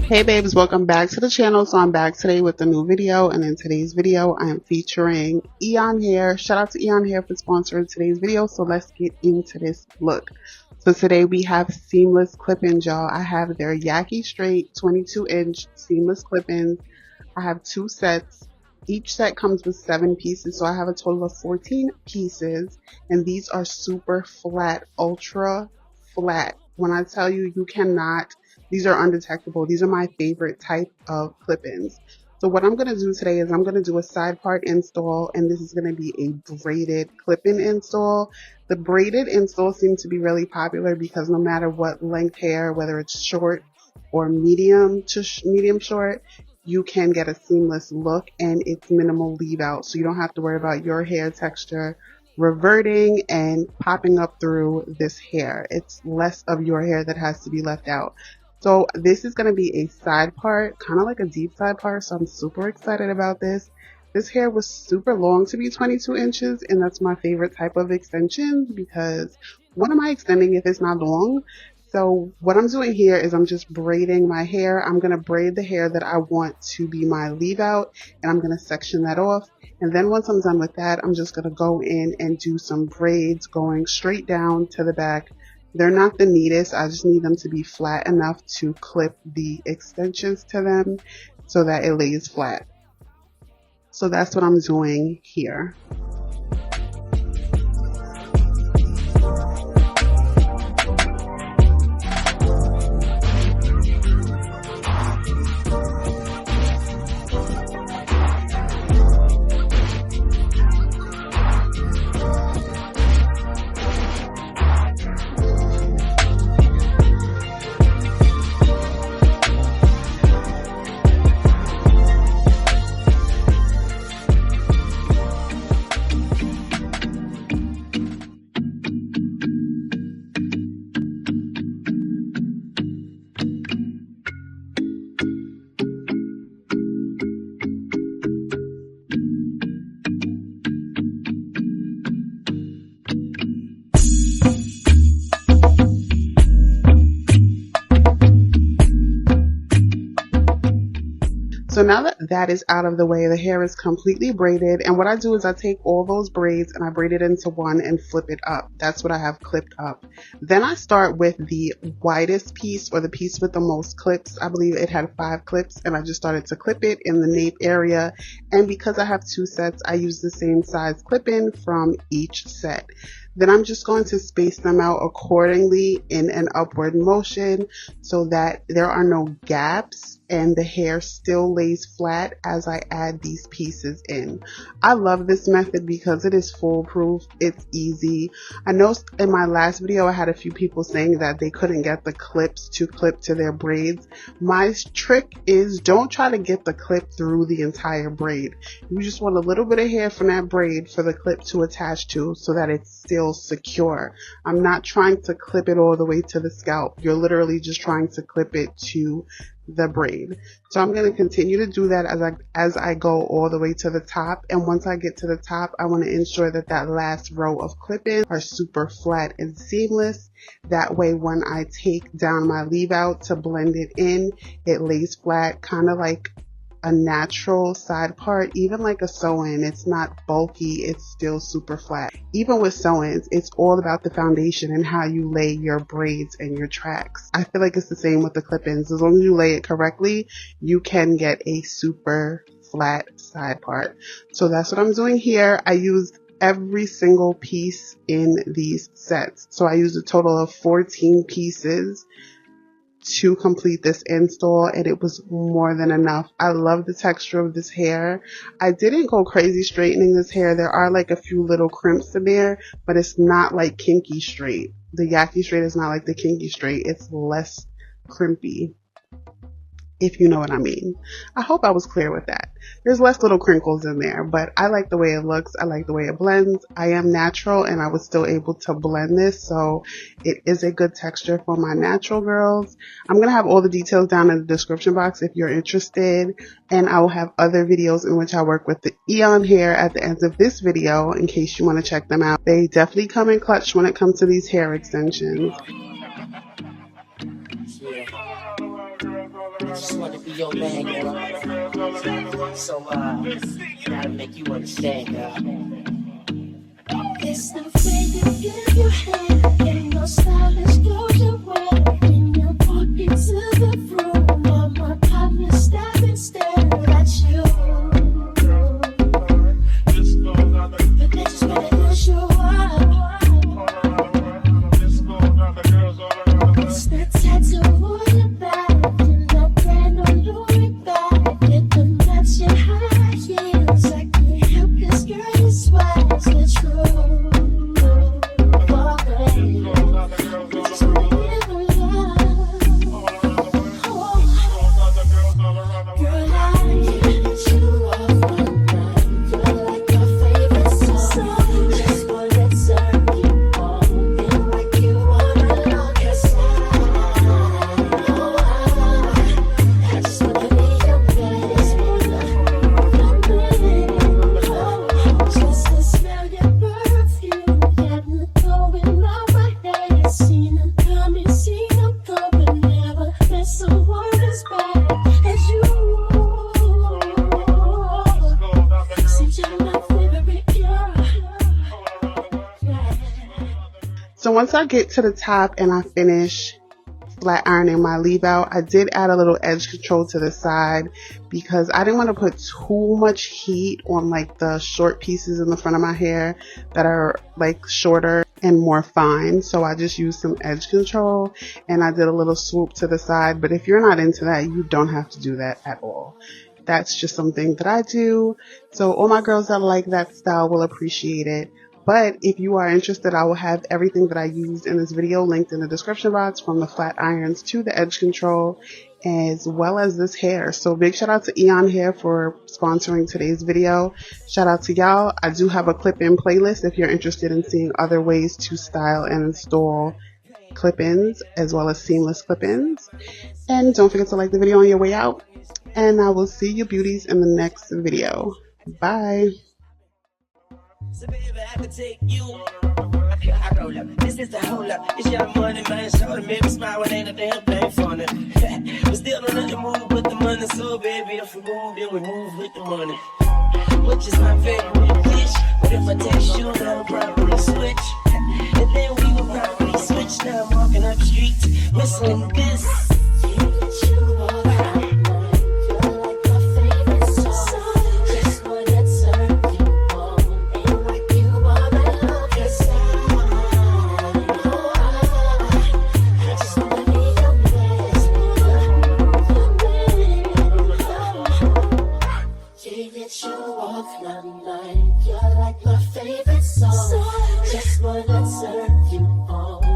Hey babes, welcome back to the channel. So I'm back today with a new video, and in today's video I am featuring Eayonhair. Shout out to Eayonhair for sponsoring today's video. So let's get into this look. So today we have seamless clip-ins, y'all. I have their Yaki straight 22-inch seamless clip-ins. I have 2 sets. Each set comes with 7 pieces, so I have a total of 14 pieces, and these are super flat, ultra flat. When I tell you, you cannot, these are undetectable. These are my favorite type of clip-ins. So what I'm going to do today is I'm going to do a side part install, and this is going to be a braided clip-in install. The braided install seems to be really popular because no matter what length hair, whether it's short or medium to medium short, you can get a seamless look, and it's minimal leave out, so you don't have to worry about your hair texture reverting and popping up through this hair. It's less of your hair that has to be left out. So this is going to be a side part, kind of like a deep side part, so I'm super excited about this. This hair was super long to be 22 inches, and that's my favorite type of extension because what am I extending if it's not long? So what I'm doing here is I'm just braiding my hair. I'm going to braid the hair that I want to be my leave out, and I'm going to section that off. And then once I'm done with that, I'm just going to go in and do some braids going straight down to the back. They're not the neatest. I just need them to be flat enough to clip the extensions to them so that it lays flat. So that's what I'm doing here. So now that that is out of the way, the hair is completely braided, and what I do is I take all those braids and I braid it into one and flip it up. That's what I have clipped up. Then I start with the widest piece, or the piece with the most clips. I believe it had 5 clips, and I just started to clip it in the nape area. And because I have 2 sets, I use the same size clip-in from each set. Then I'm just going to space them out accordingly in an upward motion so that there are no gaps and the hair still lays flat as I add these pieces in. I love this method because it is foolproof. It's easy. I know in my last video I had a few people saying that they couldn't get the clips to clip to their braids. My trick is don't try to get the clip through the entire braid. You just want a little bit of hair from that braid for the clip to attach to so that it's still secure. I'm not trying to clip it all the way to the scalp. You're literally just trying to clip it to the braid. So I'm going to continue to do that as I go all the way to the top. And once I get to the top, I want to ensure that that last row of clip-ins are super flat and seamless. That way when I take down my leave out to blend it in, it lays flat, kind of like a natural side part, even like a sew-in. It's not bulky, it's still super flat. Even with sew-ins, it's all about the foundation and how you lay your braids and your tracks. I feel like it's the same with the clip-ins. As long as you lay it correctly, you can get a super flat side part. So that's what I'm doing here. I used every single piece in these sets. So I used a total of 14 pieces to complete this install, and it was more than enough. I love the texture of this hair. I didn't go crazy straightening this hair. There are like a few little crimps in there, but it's not like kinky straight. The Yaki straight is not like the kinky straight. It's less crimpy, if you know what I mean. I hope I was clear with that. There's less little crinkles in there, but I like the way it looks. I like the way it blends. I am natural, and I was still able to blend this, so it is a good texture for my natural girls. I'm going to have all the details down in the description box if you're interested, and I will have other videos in which I work with the Eayonhair at the end of this video in case you want to check them out. They definitely come in clutch when it comes to these hair extensions. Just want to be your man, girl. So, gotta make you understand, girl. It's the way you give your hand and your stylish clothes you wear. When you walk into the room, all my partners stop and stare at you. But they just wanna push you up. It's the tattoo on your back and the brand on your back. Get the matching high heels. I can't help this girl is swag. It's the truth. So once I get to the top and I finish flat ironing my leave out, I did add a little edge control to the side because I didn't want to put too much heat on like the short pieces in the front of my hair that are like shorter and more fine. So I just used some edge control and I did a little swoop to the side. But if you're not into that, you don't have to do that at all. That's just something that I do. So all my girls that like that style will appreciate it. But if you are interested, I will have everything that I used in this video linked in the description box, from the flat irons to the edge control, as well as this hair. So big shout out to Eayonhair for sponsoring today's video. Shout out to y'all. I do have a clip-in playlist if you're interested in seeing other ways to style and install clip-ins as well as seamless clip-ins. And don't forget to like the video on your way out. And I will see you beauties in the next video. Bye. So baby, I could take you. I roll up. This is the whole up. It's your money, man. Show them, maybe smile when ain't a damn thing funny. We still don't let the move with the money. So baby, if we move, then we move with the money. Which is my favorite dish. But if I text you, then I'll probably switch. And then we will probably switch. Now I'm walking up the street, whistling this. You're like my favorite song. Just wanna serve you all.